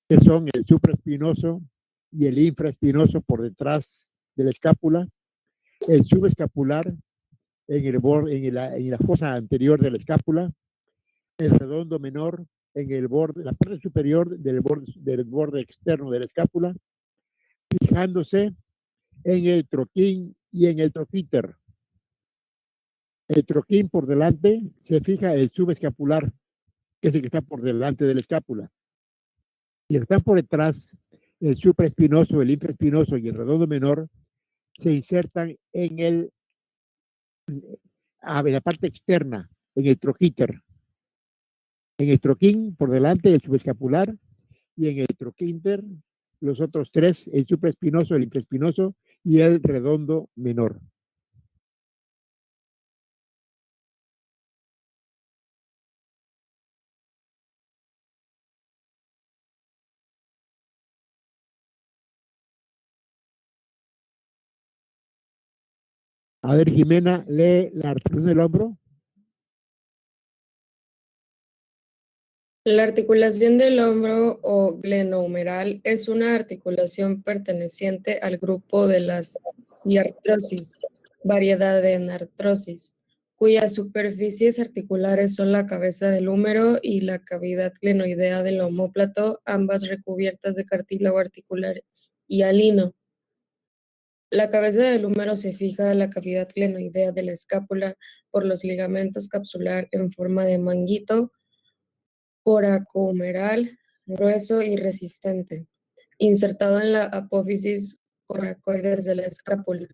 que son el supraespinoso y el infraespinoso por detrás de la escápula, el subescapular en la fosa anterior de la escápula, el redondo menor en el borde, la parte superior del borde externo de la escápula, fijándose en el troquín y en el troquíter. El troquín por delante se fija el subescapular, que es el que está por delante de la escápula. Y el que está por detrás, el supraespinoso, el infraespinoso y el redondo menor, se insertan en la parte externa, en el troquíter. En el troquín por delante, el subescapular, y en el troquíter, los otros tres, el supraespinoso, el infraespinoso y el redondo menor. A ver, Jimena, lee la articulación del hombro. La articulación del hombro o glenohumeral es una articulación perteneciente al grupo de las diartrosis, variedad de enartrosis, cuyas superficies articulares son la cabeza del húmero y la cavidad glenoidea del omóplato, ambas recubiertas de cartílago articular y alino. La cabeza del húmero se fija a la cavidad glenoidea de la escápula por los ligamentos capsular en forma de manguito coracohumeral, grueso y resistente, insertado en la apófisis coracoides de la escápula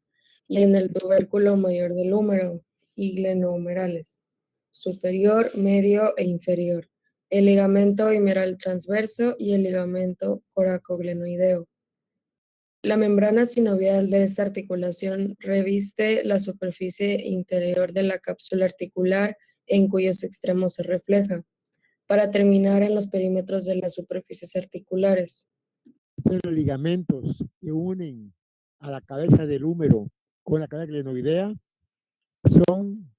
y en el tubérculo mayor del húmero y glenohumerales, superior, medio e inferior, el ligamento humeral transverso y el ligamento coracoglenoideo. La membrana sinovial de esta articulación reviste la superficie interior de la cápsula articular en cuyos extremos se refleja, para terminar en los perímetros de las superficies articulares. Los ligamentos que unen a la cabeza del húmero con la cabeza glenoidea son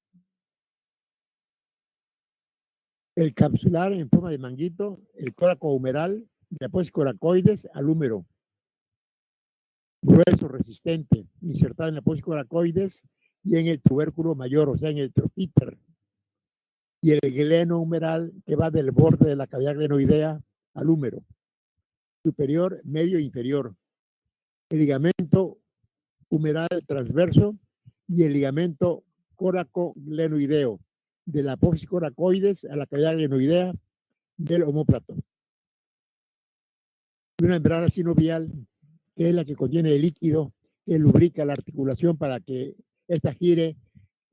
el capsular en forma de manguito, el coracohumeral, después coracoides al húmero, grueso, resistente, insertado en la apófisis coracoides y en el tubérculo mayor, o sea, en el troquíter, y el glenohumeral que va del borde de la cavidad glenoidea al húmero, superior, medio e inferior. El ligamento humeral transverso y el ligamento coracoglenoideo, de la apófisis coracoides a la cavidad glenoidea del omóplato. Una membrana sinovial, que es la que contiene el líquido que lubrica la articulación para que ésta gire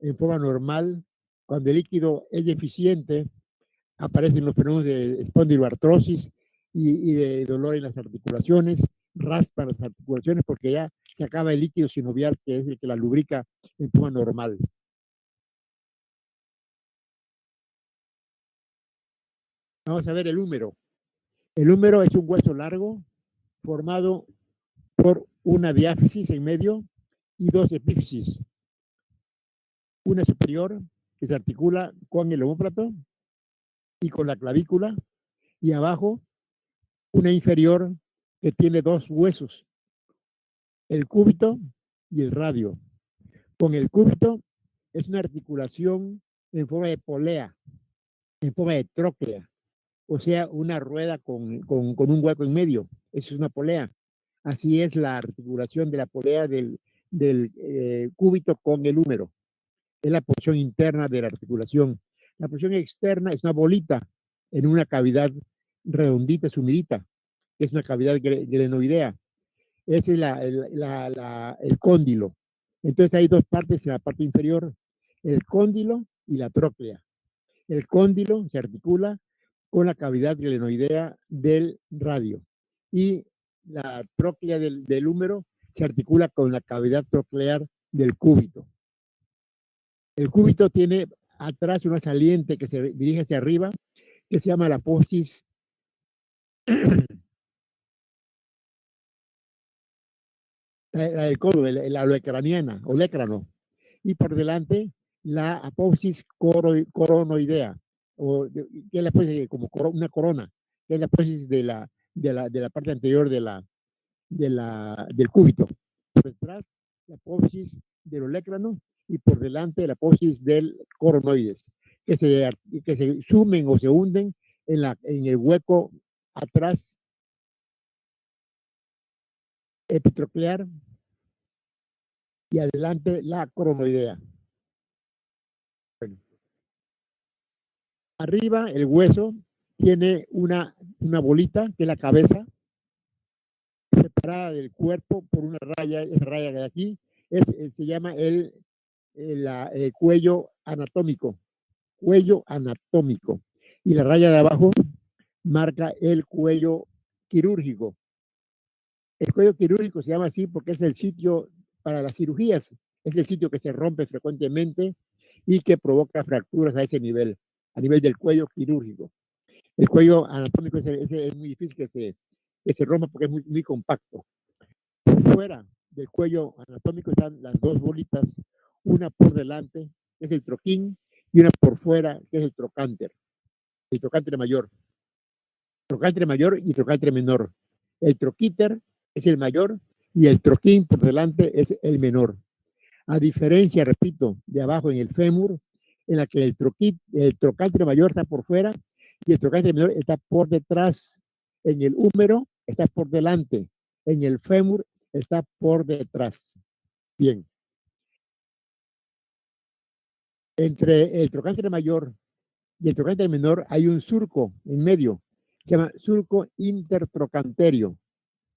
en forma normal. Cuando el líquido es deficiente, aparecen los fenómenos de espondiloartrosis y de dolor en las articulaciones, raspan las articulaciones porque ya se acaba el líquido sinovial, que es el que la lubrica en forma normal. Vamos a ver el húmero. El húmero es un hueso largo formado por una diáfisis en medio y dos epífisis. Una superior que se articula con el omóplato y con la clavícula, y abajo una inferior que tiene dos huesos, el cúbito y el radio. Con el cúbito es una articulación en forma de polea, en forma de tróclea, o sea, una rueda con un hueco en medio. Eso es una polea. Así es la articulación de la polea del cúbito con el húmero. Es la porción interna de la articulación. La porción externa es una bolita en una cavidad redondita, sumidita, que es una cavidad glenoidea. Ese es el cóndilo. Entonces hay dos partes en la parte inferior, el cóndilo y la tróclea. El cóndilo se articula con la cavidad glenoidea del radio y la tróclea del húmero se articula con la cavidad troclear del cúbito. El cúbito tiene atrás una saliente que se dirige hacia arriba, que se llama la apófisis la del codo, la olecraniana, olecrano, y por delante la apófisis coronoidea, que es la apófisis como una corona, que es la apófisis de la parte anterior del cúbito. Por detrás, la apófisis del olecrano y por delante la apófisis del coronoides, que se sumen o se hunden en el hueco atrás epitroclear y adelante la coronoidea. Bueno. Arriba el hueso tiene una bolita, que es la cabeza, separada del cuerpo por una raya. Esa raya de aquí se llama el cuello anatómico. Cuello anatómico. Y la raya de abajo marca el cuello quirúrgico. El cuello quirúrgico se llama así porque es el sitio para las cirugías. Es el sitio que se rompe frecuentemente y que provoca fracturas a ese nivel, a nivel del cuello quirúrgico. El cuello anatómico es muy difícil que se rompa porque es muy compacto. Fuera del cuello anatómico están las dos bolitas, una por delante, que es el troquín, y una por fuera, que es el trocánter mayor. Trocánter mayor y trocánter menor. El troquíter es el mayor y el troquín por delante es el menor. A diferencia, repito, de abajo en el fémur, en la que el trocánter mayor está por fuera y el trocánter menor está por detrás. En el húmero está por delante. En el fémur está por detrás. Bien. Entre el trocánter mayor y el trocánter menor hay un surco en medio. Se llama surco intertrocanterio.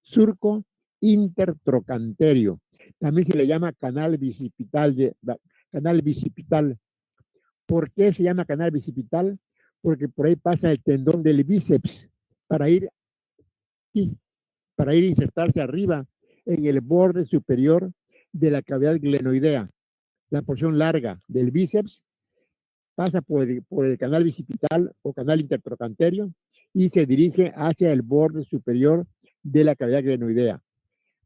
Surco intertrocanterio. También se le llama canal bicipital. Canal bicipital. ¿Por qué se llama canal bicipital? Porque por ahí pasa el tendón del bíceps para ir a insertarse arriba en el borde superior de la cavidad glenoidea. La porción larga del bíceps pasa por el canal bicipital o canal intertrocanterio y se dirige hacia el borde superior de la cavidad glenoidea.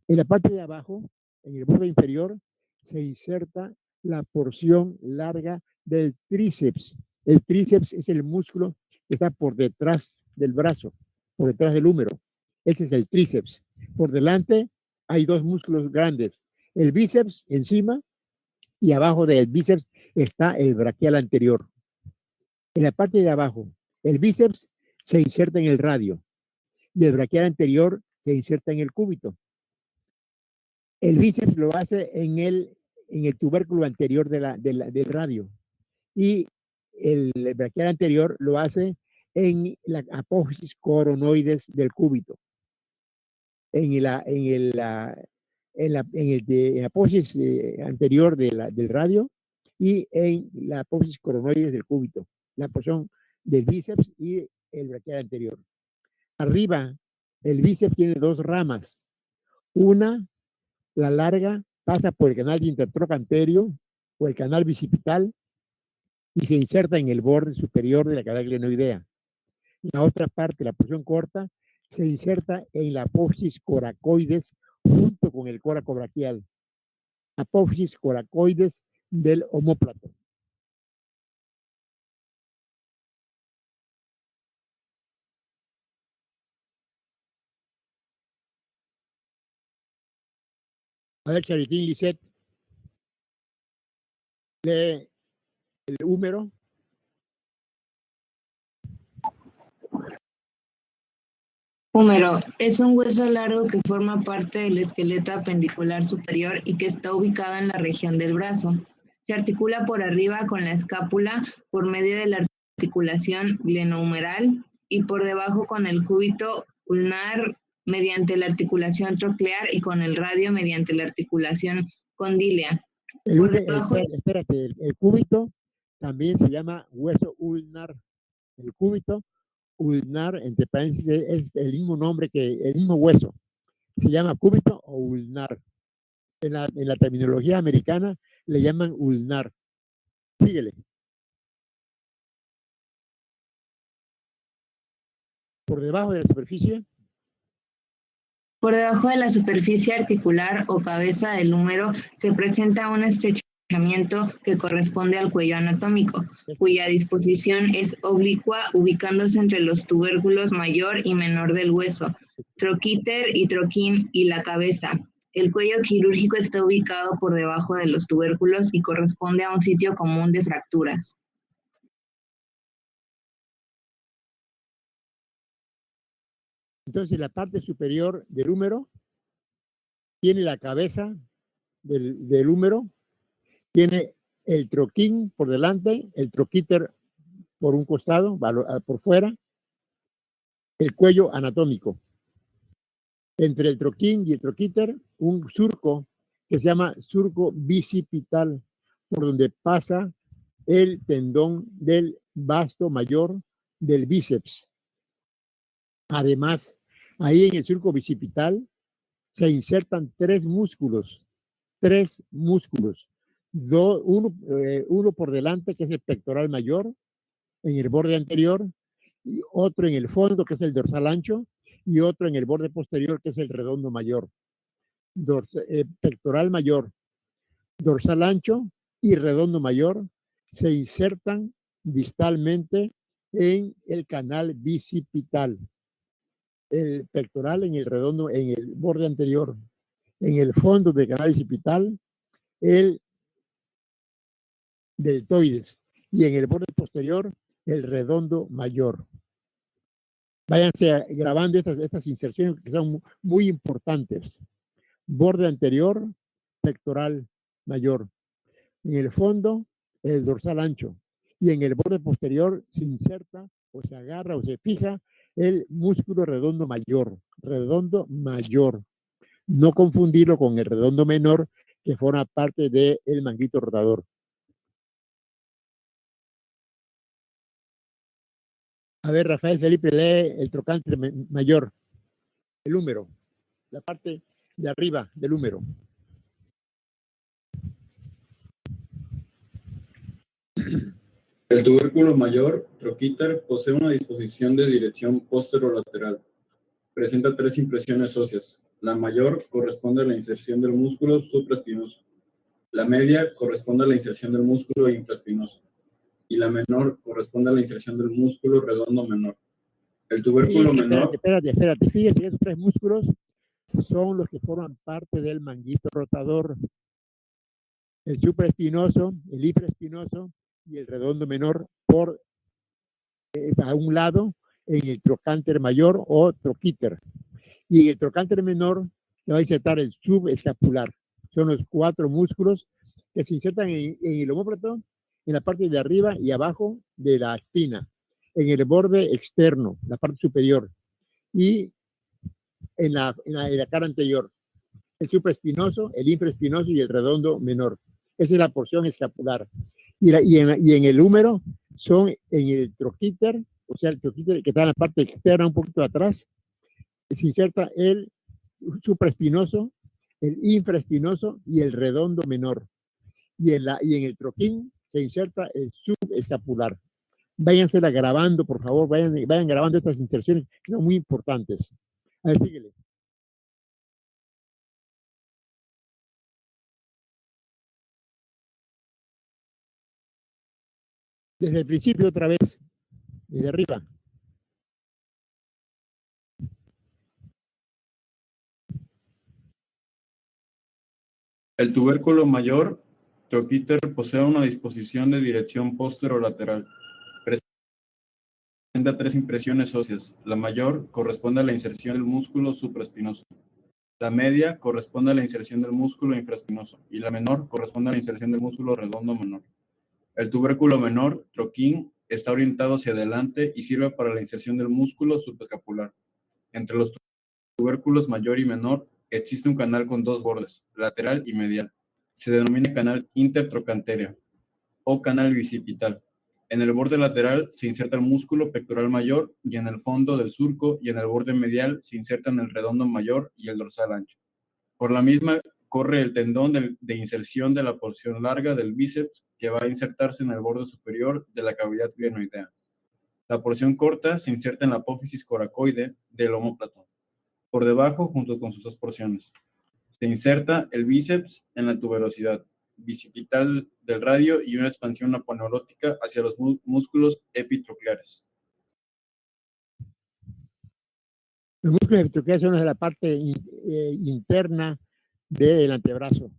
En la parte de abajo, en el borde inferior, se inserta la porción larga del tríceps. El tríceps es el músculo que está por detrás del brazo, por detrás del húmero. Ese es el tríceps. Por delante hay dos músculos grandes, el bíceps encima y abajo del bíceps está el braquial anterior. En la parte de abajo, el bíceps se inserta en el radio y el braquial anterior se inserta en el cúbito. El bíceps lo hace en el tubérculo anterior del radio y el braquial anterior lo hace en la apófisis coronoides del cúbito. En la apófisis anterior del radio y en la apófisis coronoides del cúbito, la porción del bíceps y el braquial anterior. Arriba, el bíceps tiene dos ramas. Una, la larga, pasa por el canal intertrocanterio o el canal bicipital y se inserta en el borde superior de la cavidad glenoidea. La otra parte, la porción corta, se inserta en la apófisis coracoides junto con el coracobraquial. Apófisis coracoides del omóplato. A ver, Charitín Lisset, lee el húmero. Húmero es un hueso largo que forma parte del esqueleto apendicular superior y que está ubicado en la región del brazo. Se articula por arriba con la escápula por medio de la articulación glenohumeral y por debajo con el cúbito ulnar mediante la articulación troclear y con el radio mediante la articulación condílea. Espérate, el cúbito también se llama hueso ulnar. El cúbito ulnar, entre paréntesis, es el mismo nombre el mismo hueso. Se llama cúbito o ulnar. En la terminología americana le llaman ulnar. Síguele. Por debajo de la superficie. Por debajo de la superficie articular o cabeza del húmero se presenta una estrecha que corresponde al cuello anatómico, cuya disposición es oblicua, ubicándose entre los tubérculos mayor y menor del hueso, troquíter y troquín y la cabeza. El cuello quirúrgico está ubicado por debajo de los tubérculos y corresponde a un sitio común de fracturas. Entonces, la parte superior del húmero tiene la cabeza del húmero, tiene el troquín por delante, el troquíter por un costado, por fuera, el cuello anatómico. Entre el troquín y el troquíter, un surco que se llama surco bicipital, por donde pasa el tendón del vasto mayor del bíceps. Además, ahí en el surco bicipital se insertan tres músculos, uno por delante, que es el pectoral mayor, en el borde anterior, y otro en el fondo, que es el dorsal ancho, y otro en el borde posterior, que es el redondo mayor. Pectoral mayor, dorsal ancho y redondo mayor se insertan distalmente en el canal bicipital. El pectoral en el redondo, en el borde anterior, en el fondo del canal bicipital, el deltoides, y en el borde posterior, el redondo mayor. Váyanse grabando estas inserciones que son muy importantes. Borde anterior, pectoral mayor. En el fondo, el dorsal ancho. Y en el borde posterior se inserta o se agarra o se fija el músculo redondo mayor. Redondo mayor. No confundirlo con el redondo menor, que forma parte del manguito rotador. A ver, Rafael Felipe, lee el trocánter mayor, el húmero, la parte de arriba del húmero. El tubérculo mayor, troquíter, posee una disposición de dirección posterolateral. Presenta tres impresiones óseas. La mayor corresponde a la inserción del músculo supraespinoso. La media corresponde a la inserción del músculo infraespinoso. Y la menor corresponde a la inserción del músculo redondo menor. El tubérculo menor... Espérate. Fíjese que esos tres músculos son los que forman parte del manguito rotador. El supraespinoso, el infraespinoso y el redondo menor a un lado en el trocánter mayor o troquíter. Y en el trocánter menor se va a insertar el subescapular. Son los cuatro músculos que se insertan en el omóplato, en la parte de arriba y abajo de la espina, en el borde externo, la parte superior, y en la cara anterior. El supraespinoso, el infraespinoso y el redondo menor. Esa es la porción escapular. Y en el húmero son en el troquíter, o sea, el troquíter que está en la parte externa, un poquito atrás, se inserta el supraespinoso, el infraespinoso y el redondo menor. Y en el troquín se inserta el subescapular. Váyansela grabando, por favor, vayan grabando estas inserciones que son muy importantes. A ver, síguele. Desde el principio otra vez, desde arriba. El tubérculo mayor, troquíter, posee una disposición de dirección posterolateral. Presenta tres impresiones óseas. La mayor corresponde a la inserción del músculo supraespinoso. La media corresponde a la inserción del músculo infraespinoso y la menor corresponde a la inserción del músculo redondo menor. El tubérculo menor, troquín, está orientado hacia adelante y sirve para la inserción del músculo subescapular. Entre los tubérculos mayor y menor existe un canal con dos bordes, lateral y medial. Se denomina canal intertrocantéreo o canal bicipital. En el borde lateral se inserta el músculo pectoral mayor y en el fondo del surco y en el borde medial se insertan el redondo mayor y el dorsal ancho. Por la misma corre el tendón de inserción de la porción larga del bíceps que va a insertarse en el borde superior de la cavidad glenoidea. La porción corta se inserta en la apófisis coracoide del omóplato, por debajo junto con sus dos porciones. Se inserta el bíceps en la tuberosidad. bicipital del radio y una expansión aponeurótica hacia los músculos epitrocleares. Los músculos epitrocleares son los de la parte interna del antebrazo.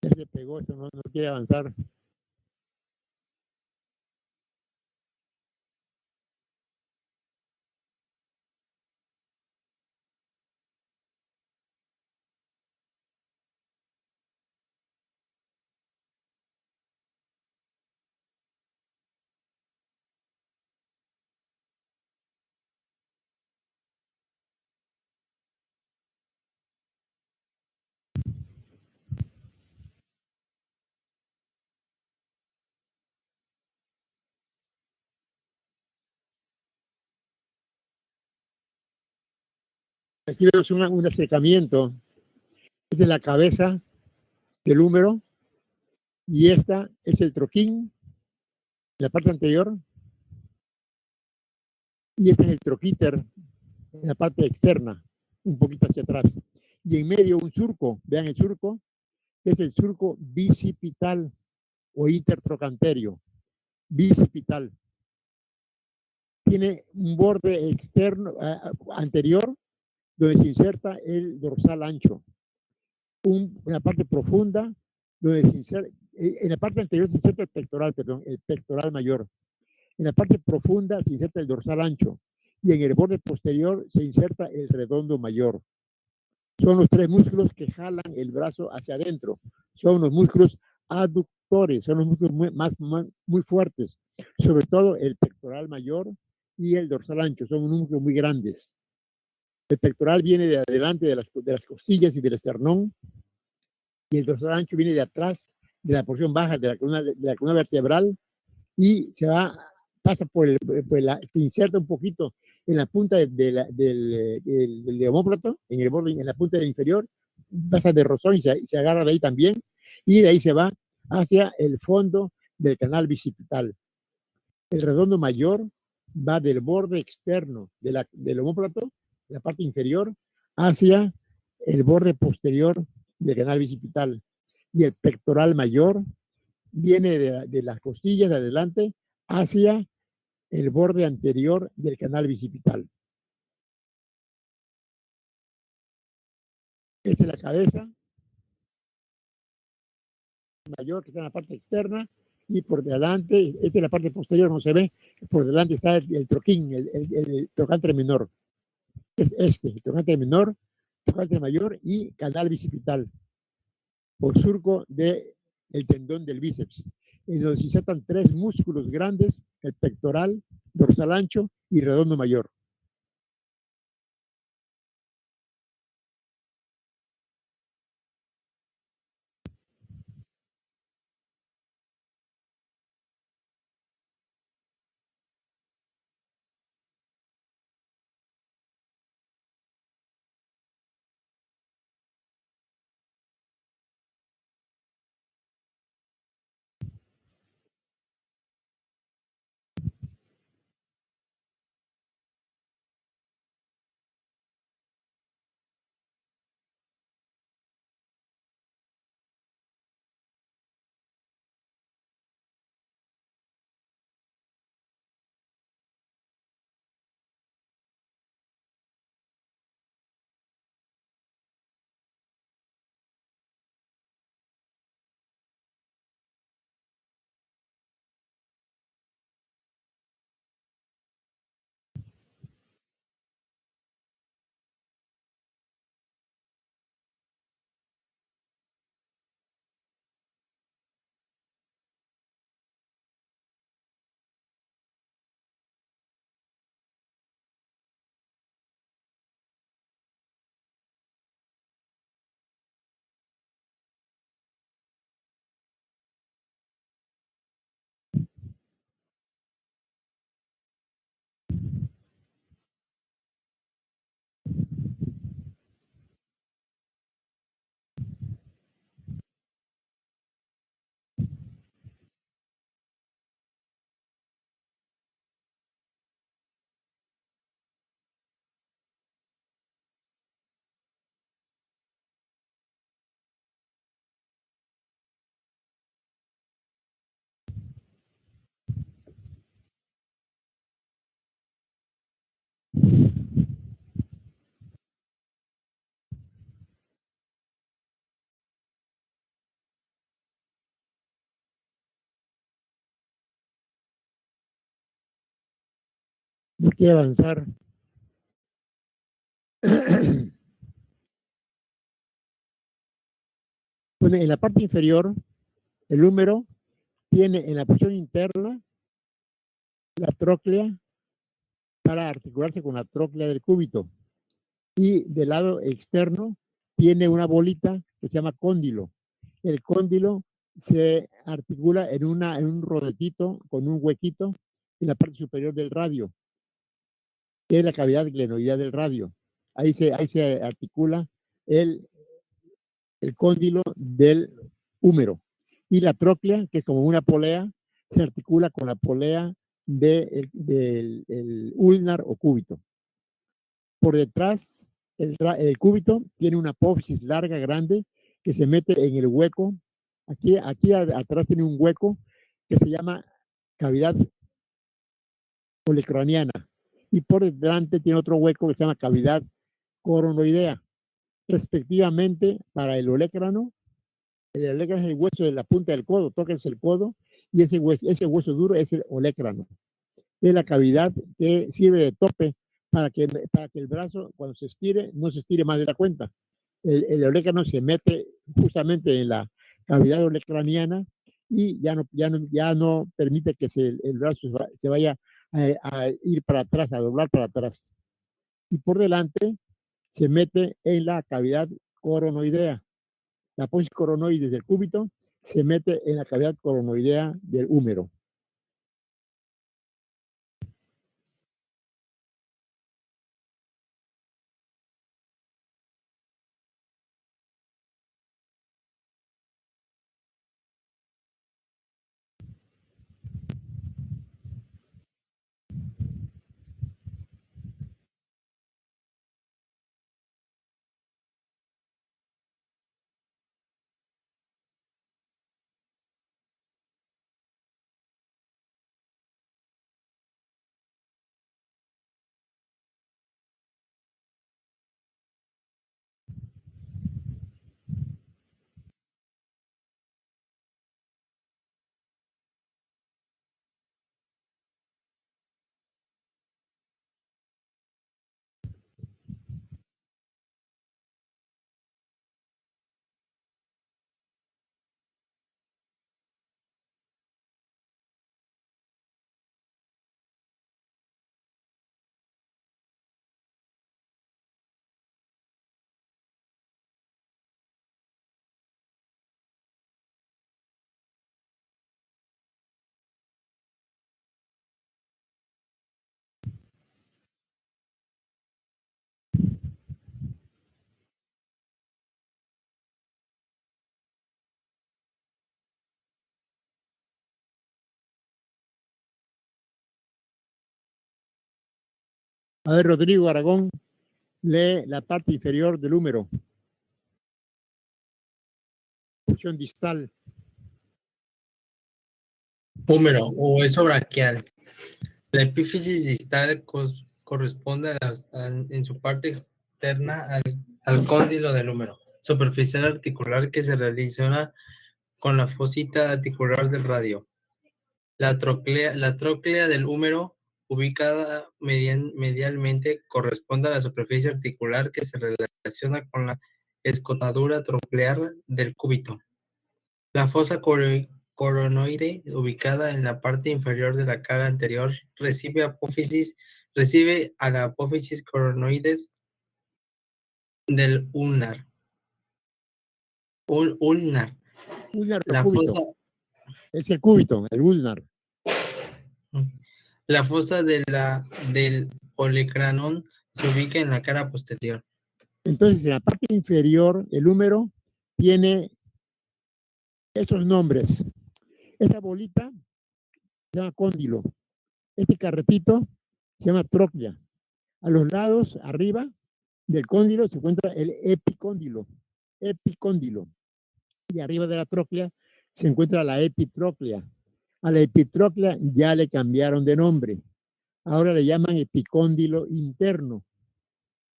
Ya se pegó, esto no quiere avanzar. Aquí vemos un acercamiento de la cabeza del húmero y esta es el troquín en la parte anterior y este es el troquíter en la parte externa, un poquito hacia atrás. Y en medio un surco, vean el surco, es el surco bicipital o intertrocanterio, bicipital. Tiene un borde externo, anterior, donde se inserta el dorsal ancho. Una parte profunda, donde se inserta, en la parte anterior se inserta el pectoral, perdón, el pectoral mayor. En la parte profunda se inserta el dorsal ancho y en el borde posterior se inserta el redondo mayor. Son los tres músculos que jalan el brazo hacia adentro. Son los músculos aductores, son los músculos muy fuertes, sobre todo el pectoral mayor y el dorsal ancho, son unos músculos muy grandes. El pectoral viene de adelante de las costillas y del esternón, y el dorsal ancho viene de atrás, de la porción baja de la columna vertebral, y pasa se inserta un poquito en la punta del omóplato, en el borde, en la punta del inferior, pasa de rozón y se agarra de ahí también, y de ahí se va hacia el fondo del canal bicipital. El redondo mayor va del borde externo del omóplato, de la parte inferior, hacia el borde posterior del canal bicipital. Y el pectoral mayor viene de las costillas de adelante hacia el borde anterior del canal bicipital. Esta es la cabeza mayor que está en la parte externa y por delante, esta es la parte posterior, no se ve, por delante está el troquín, el trocánter menor. Es el trocánter menor, trocánter mayor y canal bicipital por surco del tendón del bíceps, en donde se insertan tres músculos grandes, el pectoral, dorsal ancho y redondo mayor. No quiere avanzar. Bueno, en la parte inferior, el húmero tiene en la porción interna la tróclea para articularse con la tróclea del cúbito. Y del lado externo tiene una bolita que se llama cóndilo. El cóndilo se articula en un rodetito con un huequito en la parte superior del radio, que es la cavidad glenoidea del radio. Ahí se articula el, el cóndilo del húmero. Y la tróclea, que es como una polea, se articula con la polea del ulnar o cúbito. Por detrás, el cúbito tiene una apófisis larga, grande, que se mete en el hueco. Aquí atrás tiene un hueco que se llama cavidad olecraniana. Y por delante tiene otro hueco que se llama cavidad coronoidea. Respectivamente, para el olecrano es el hueso de la punta del codo, tocas el codo, y ese hueso duro es el olecrano. Es la cavidad que sirve de tope para que el brazo, cuando se estire, no se estire más de la cuenta. El olecrano se mete justamente en la cavidad olecraniana y ya no permite que el brazo se vaya a ir para atrás, a doblar para atrás. Y por delante se mete en la cavidad coronoidea. La apófisis coronoides del cúbito se mete en la cavidad coronoidea del húmero. A ver, Rodrigo Aragón, lee la parte inferior del húmero, porción distal. Húmero o hueso braquial. La epífisis distal corresponde en su parte externa al cóndilo del húmero, superficial articular que se relaciona con la fosita articular del radio. La tróclea del húmero, ubicada medialmente, corresponde a la superficie articular que se relaciona con la escotadura troclear del cúbito. La fosa coronoide, ubicada en la parte inferior de la cara anterior, recibe a la apófisis coronoides del ulnar. Ulnar. Ulnar o La cúbito. fosa, Es el cúbito, el ulnar. la fosa del olecranon se ubica en la cara posterior. Entonces, en la parte inferior, el húmero tiene estos nombres. Esa bolita se llama cóndilo. Este carretito se llama tróclea. A los lados, arriba del cóndilo, se encuentra el epicóndilo. Epicóndilo. Y arriba de la tróclea se encuentra la epitróclea. A la epitróclea ya le cambiaron de nombre. Ahora le llaman epicóndilo interno.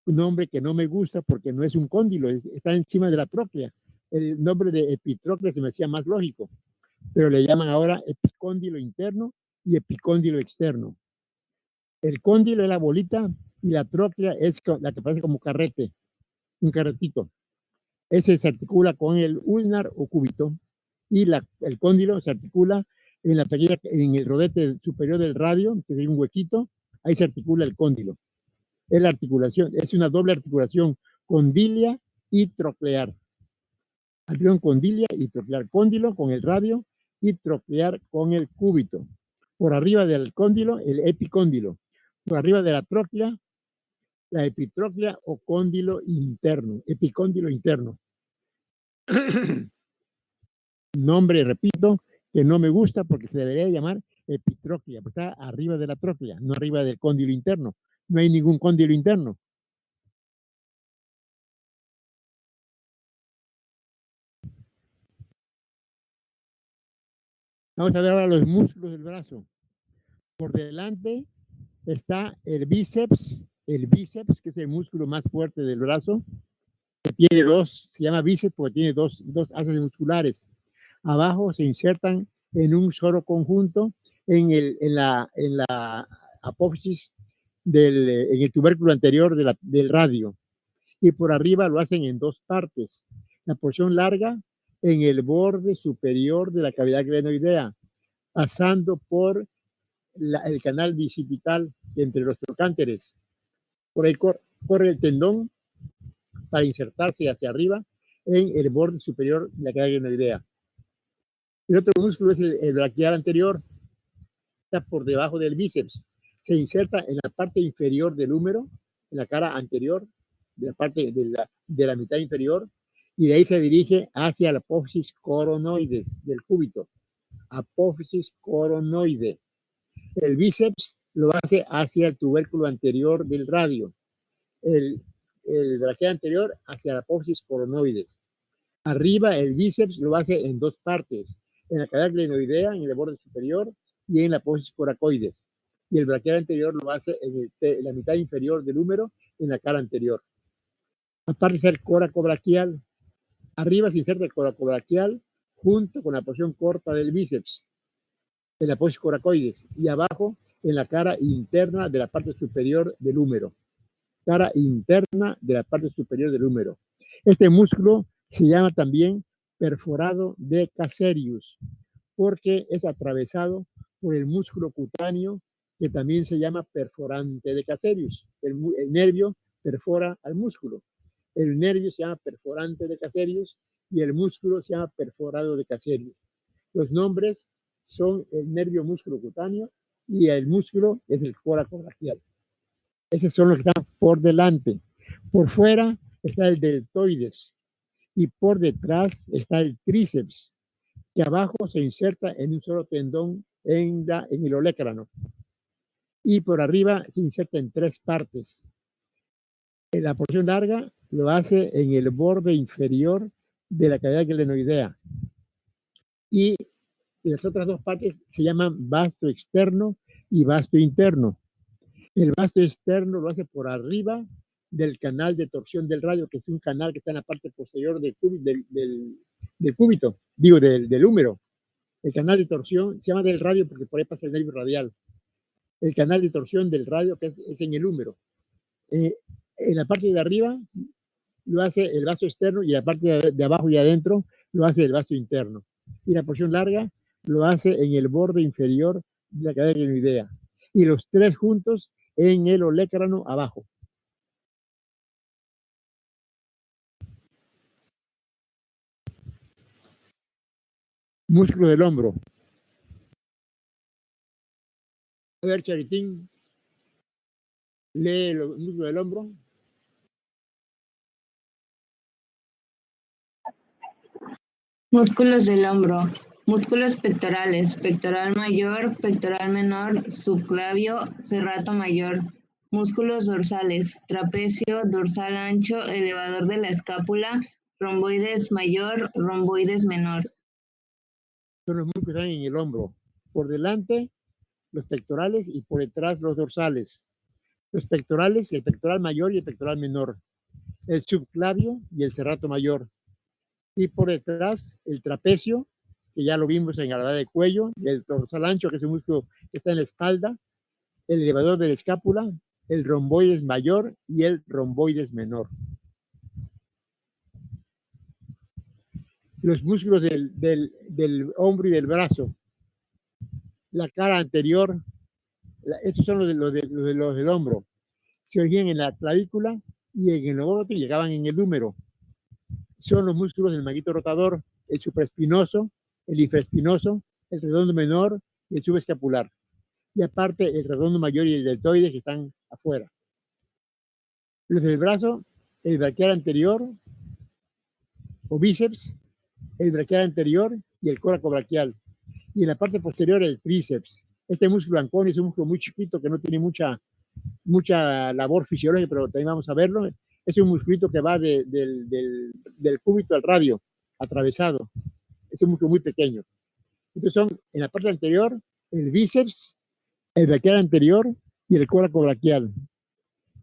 Un nombre que no me gusta porque no es un cóndilo, está encima de la tróclea. El nombre de epitróclea se me hacía más lógico, pero le llaman ahora epicóndilo interno y epicóndilo externo. El cóndilo es la bolita y la tróclea es la que parece como carrete, un carretito. Ese se articula con el ulnar o cúbito y el cóndilo se articula en el rodete superior del radio, que es un huequito, ahí se articula el cóndilo. Es la articulación, es una doble articulación condilia y troclear. Articulación condilia y troclear. Cóndilo con el radio y troclear con el cúbito. Por arriba del cóndilo, el epicóndilo. Por arriba de la tróclea, la epitróclea o cóndilo interno, epicóndilo interno. Nombre, repito, que no me gusta porque se debería llamar epitróclea, porque está arriba de la tróclea, no arriba del cóndilo interno. No hay ningún cóndilo interno. Vamos a ver ahora los músculos del brazo. Por delante está el bíceps, que es el músculo más fuerte del brazo, que tiene dos, se llama bíceps porque tiene dos asas musculares. Abajo se insertan en un solo conjunto en la apófisis en el tubérculo anterior del radio. Y por arriba lo hacen en dos partes. La porción larga en el borde superior de la cavidad glenoidea, pasando por el canal bicipital entre los trocánteres. Por ahí corre el tendón para insertarse hacia arriba en el borde superior de la cavidad glenoidea. El otro músculo es el braquial anterior, está por debajo del bíceps. Se inserta en la parte inferior del húmero, en la cara anterior, de la parte de la mitad inferior, y de ahí se dirige hacia la apófisis coronoides del cúbito. Apófisis coronoide. El bíceps lo hace hacia el tubérculo anterior del radio. El braquial anterior hacia la apófisis coronoides. Arriba el bíceps lo hace en dos partes, en la cavidad glenoidea, en el borde superior, y en la apófisis coracoides. Y el braquial anterior lo hace en la mitad inferior del húmero, en la cara anterior. Aparte de ser coracobraquial, arriba se inserta el coracobraquial junto con la porción corta del bíceps, en la apófisis coracoides, y abajo en la cara interna de la parte superior del húmero. Cara interna de la parte superior del húmero. Este músculo se llama también perforado de Casserius, porque es atravesado por el músculo cutáneo, que también se llama perforante de Casserius. El nervio perfora al músculo. El nervio se llama perforante de Casserius y el músculo se llama perforado de Casserius. Los nombres son el nervio músculo cutáneo y el músculo es el coracobraquial. Esos son los que están por delante. Por fuera está el deltoides y por detrás está el tríceps, que abajo se inserta en un solo tendón en el olecrano. Y por arriba se inserta en tres partes. En la porción larga lo hace en el borde inferior de la cavidad glenoidea. Y las otras dos partes se llaman vasto externo y vasto interno. El vasto externo lo hace por arriba del canal de torsión del radio, que es un canal que está en la parte posterior del cúbito, del húmero. El canal de torsión se llama del radio porque por ahí pasa el nervio radial. El canal de torsión del radio que es en el húmero. En la parte de arriba lo hace el vasto externo y la parte de abajo y adentro lo hace el vasto interno. Y la porción larga lo hace en el borde inferior de la cavidad glenoidea. Y los tres juntos en el olecrano abajo. Músculo del hombro. A ver, Charitín, lee el músculo del hombro. Músculos del hombro. Músculos pectorales. Pectoral mayor, pectoral menor, subclavio, serrato mayor. Músculos dorsales. Trapecio, dorsal ancho, elevador de la escápula, romboides mayor, romboides menor. Son los músculos que están en el hombro. Por delante, los pectorales y por detrás los dorsales. Los pectorales, el pectoral mayor y el pectoral menor. El subclavio y el serrato mayor. Y por detrás, el trapecio, que ya lo vimos en la base del cuello, y el dorsal ancho, que es un músculo que está en la espalda, el elevador de la escápula, el romboides mayor y el romboides menor. Los músculos del hombro y del brazo, la cara anterior, estos son los del hombro. Se originan en la clavícula y en el otro llegaban en el húmero. Son los músculos del manguito rotador, el supraespinoso, el infraespinoso, el redondo menor y el subescapular. Y aparte el redondo mayor y el deltoides que están afuera. Los del brazo, el braquial anterior o bíceps, el braquial anterior y el coracobraquial. Y en la parte posterior el tríceps. Este músculo anconio es un músculo muy chiquito que no tiene mucha labor fisiológica, pero también vamos a verlo. Es un musculito que va del cúbito al radio, atravesado. Es un músculo muy pequeño. Entonces son en la parte anterior el bíceps, el braquial anterior y el coracobraquial.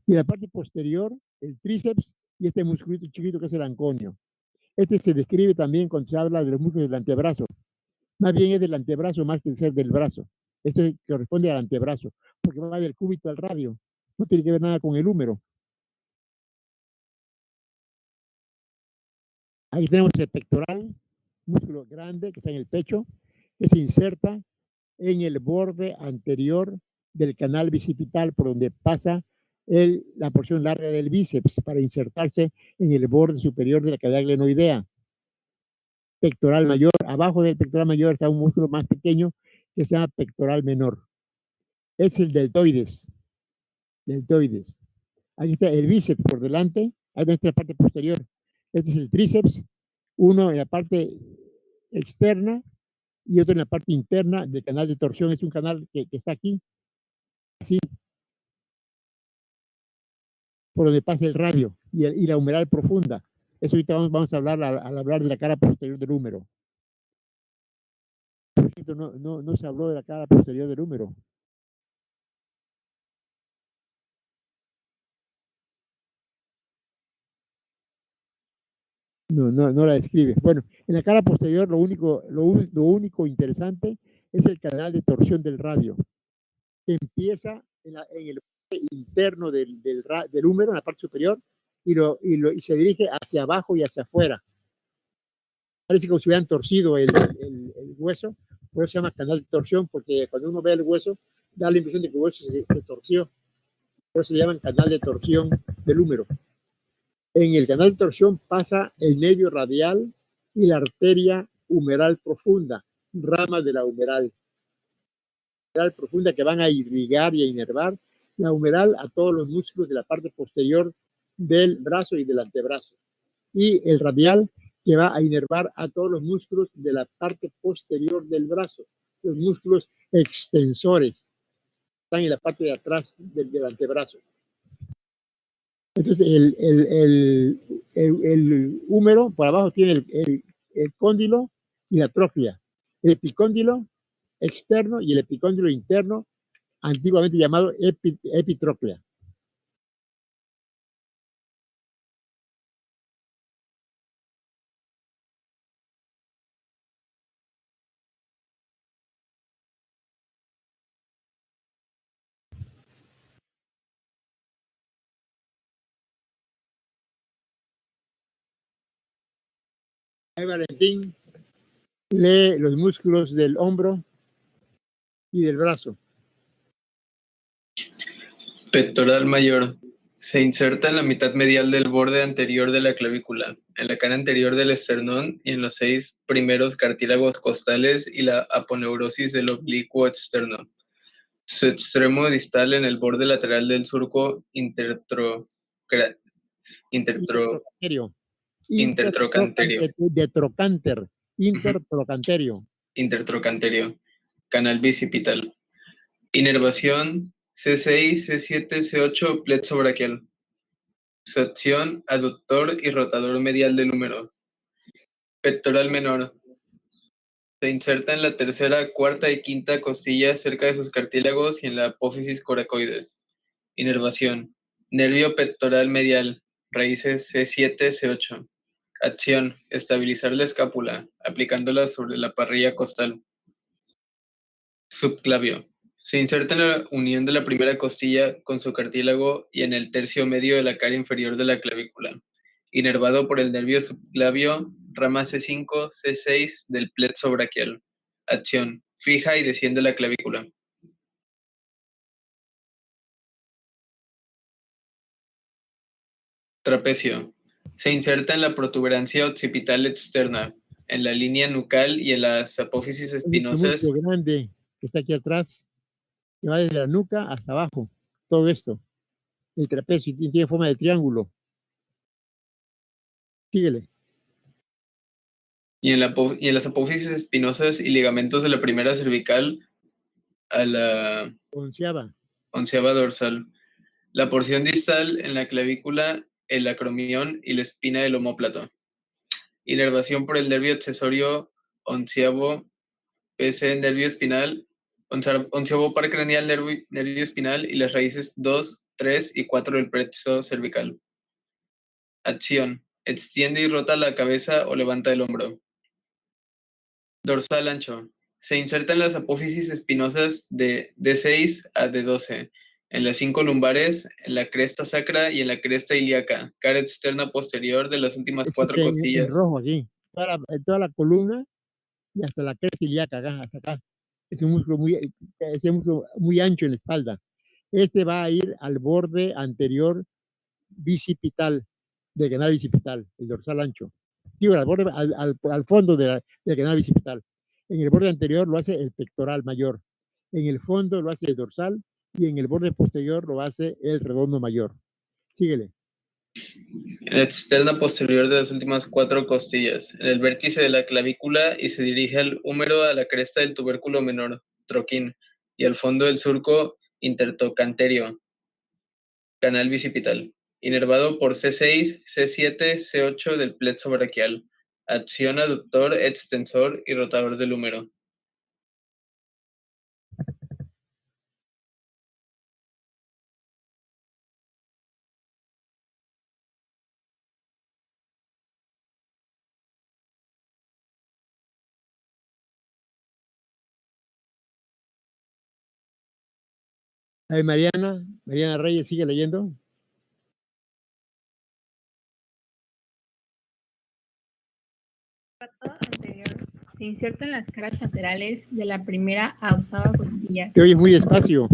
Y en la parte posterior el tríceps y este musculito chiquito que es el anconio. Este se describe también cuando se habla de los músculos del antebrazo. Más bien es del antebrazo más que ser del brazo. Esto corresponde al antebrazo, porque va del cúbito al radio. No tiene que ver nada con el húmero. Ahí tenemos el pectoral, músculo grande que está en el pecho, que se inserta en el borde anterior del canal bicipital, por donde pasa la porción larga del bíceps, para insertarse en el borde superior de la cavidad glenoidea. Pectoral mayor, abajo del pectoral mayor está un músculo más pequeño que se llama pectoral menor. Es el deltoides. Deltoides. Aquí está el bíceps por delante, ahí está la parte posterior. Este es el tríceps, uno en la parte externa y otro en la parte interna del canal de torsión. Es un canal que está aquí, así, por donde pasa el radio y la humeral profunda. Eso ahorita vamos a hablar al hablar de la cara posterior del húmero. No se habló de la cara posterior del húmero. No la describe. Bueno, en la cara posterior lo único interesante es el canal de torsión del radio, que empieza en el interno del húmero, en la parte superior, y se dirige hacia abajo y hacia afuera. Parece como si hubieran torcido el hueso, por eso se llama canal de torsión, porque cuando uno ve el hueso, da la impresión de que el hueso se torció. Por eso se llama canal de torsión del húmero. En el canal de torsión pasa el nervio radial y la arteria humeral profunda, ramas de la humeral profunda que van a irrigar y a inervar la humeral a todos los músculos de la parte posterior del brazo y del antebrazo. Y el radial que va a inervar a todos los músculos de la parte posterior del brazo, los músculos extensores, están en la parte de atrás del antebrazo. Entonces, el húmero por abajo tiene el cóndilo y la tróclea. El epicóndilo externo y el epicóndilo interno, antiguamente llamado epitróclea. Ahí Valentín lee los músculos del hombro y del brazo. Pectoral mayor. Se inserta en la mitad medial del borde anterior de la clavícula, en la cara anterior del esternón y en los 6 primeros cartílagos costales y la aponeurosis del oblicuo externo. Su extremo distal en el borde lateral del surco intertrocanterio, canal bicipital. Inervación C6, C7, C8, plexo braquial. Sección aductor y rotador medial del húmero. Pectoral menor. Se inserta en la tercera, cuarta y quinta costilla cerca de sus cartílagos y en la apófisis coracoides. Inervación. Nervio pectoral medial. Raíces C7, C8. Acción. Estabilizar la escápula, aplicándola sobre la parrilla costal. Subclavio. Se inserta en la unión de la primera costilla con su cartílago y en el tercio medio de la cara inferior de la clavícula, inervado por el nervio subclavio, rama C5, C6 del plexo braquial. Acción: fija y desciende la clavícula. Trapecio. Se inserta en la protuberancia occipital externa, en la línea nucal y en las apófisis Este espinosas. músculo grande que está aquí atrás, que va desde la nuca hasta abajo, todo esto. El trapecio tiene forma de triángulo. Síguele. Y en las apófisis espinosas y ligamentos de la primera cervical a la Onceava. onceava dorsal. La porción distal en la clavícula, el acromión y la espina del omóplato. Inervación por el nervio accesorio onceavo, PC, nervio espinal, onceavo par craneal, nervio espinal y las raíces 2, 3 y 4 del plexo cervical. Acción: extiende y rota la cabeza o levanta el hombro. Dorsal ancho. Se inserta en las apófisis espinosas de D6 a D12, en las 5 lumbares, en la cresta sacra y en la cresta ilíaca, cara externa posterior de las últimas 4 En costillas. rojo aquí. Toda la columna y hasta la cresta ilíaca acá, hasta acá. Es un músculo muy ancho en la espalda. Este va a ir al borde anterior bicipital, del canal bicipital, el dorsal ancho. Digo, al fondo del canal bicipital. En el borde anterior lo hace el pectoral mayor. En el fondo lo hace el dorsal y en el borde posterior lo hace el redondo mayor. Síguele. En la externa posterior de las últimas 4 costillas, en el vértice de la clavícula y se dirige al húmero a la cresta del tubérculo menor, troquín, y al fondo del surco intertocanterio, canal bicipital, inervado por C6, C7, C8 del plexo braquial. Acción aductor, extensor y rotador del húmero. Ahí Mariana Reyes sigue leyendo. Anterior. Se inserta en las caras laterales de la primera a octava costilla. Te oyes muy despacio.